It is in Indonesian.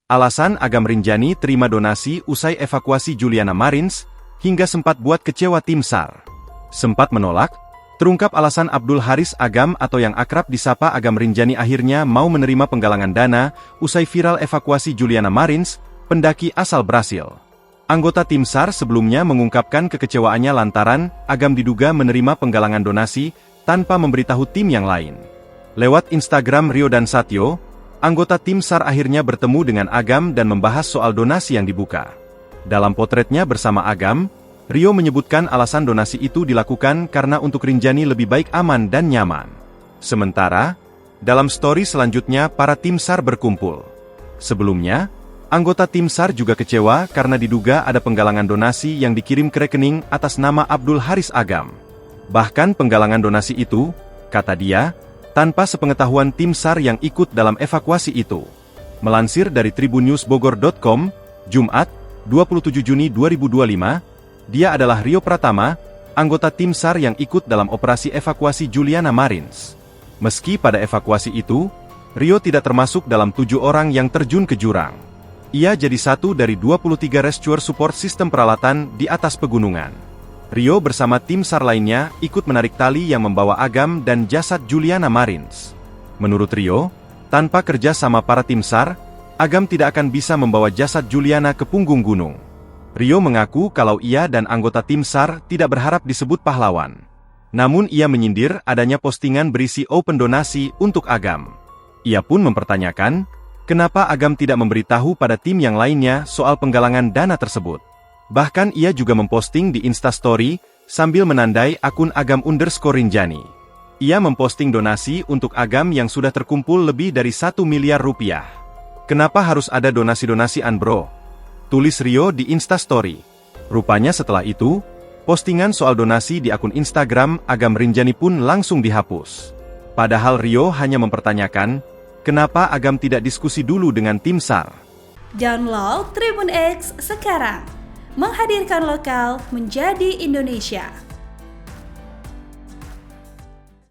Alasan Agam Rinjani terima donasi usai evakuasi Juliana Marins, hingga sempat buat kecewa tim SAR. Sempat menolak, terungkap alasan Abdul Haris Agam atau yang akrab disapa Agam Rinjani akhirnya mau menerima penggalangan dana usai viral evakuasi Juliana Marins, pendaki asal Brasil. Anggota tim SAR sebelumnya mengungkapkan kekecewaannya lantaran Agam diduga menerima penggalangan donasi tanpa memberitahu tim yang lain. Lewat Instagram Rio dan Satyo, anggota tim SAR akhirnya bertemu dengan Agam dan membahas soal donasi yang dibuka. Dalam potretnya bersama Agam, Rio menyebutkan alasan donasi itu dilakukan karena untuk Rinjani lebih baik aman dan nyaman. Sementara, dalam story selanjutnya para tim SAR berkumpul. Sebelumnya, anggota tim SAR juga kecewa karena diduga ada penggalangan donasi yang dikirim ke rekening atas nama Abdul Haris Agam. Bahkan penggalangan donasi itu, kata dia, tanpa sepengetahuan tim SAR yang ikut dalam evakuasi itu. Melansir dari tribunnewsbogor.com, Jumat, 27 Juni 2025, dia adalah Rio Pratama, anggota tim SAR yang ikut dalam operasi evakuasi Juliana Marins. Meski pada evakuasi itu, Rio tidak termasuk dalam 7 orang yang terjun ke jurang. Ia jadi satu dari 23 rescuer support sistem peralatan di atas pegunungan. Rio bersama tim SAR lainnya ikut menarik tali yang membawa Agam dan jasad Juliana Marins. Menurut Rio, tanpa kerja sama para tim SAR, Agam tidak akan bisa membawa jasad Juliana ke punggung gunung. Rio mengaku kalau ia dan anggota tim SAR tidak berharap disebut pahlawan. Namun ia menyindir adanya postingan berisi open donasi untuk Agam. Ia pun mempertanyakan, kenapa Agam tidak memberitahu pada tim yang lainnya soal penggalangan dana tersebut. Bahkan ia juga memposting di Instastory, sambil menandai akun Agam_Rinjani. Ia memposting donasi untuk Agam yang sudah terkumpul lebih dari 1 miliar rupiah. Kenapa harus ada donasi-donasian bro? Tulis Rio di Instastory. Rupanya setelah itu, postingan soal donasi di akun Instagram Agam Rinjani pun langsung dihapus. Padahal Rio hanya mempertanyakan, kenapa Agam tidak diskusi dulu dengan tim SAR. Download Tribun X sekarang. Menghadirkan lokal menjadi Indonesia.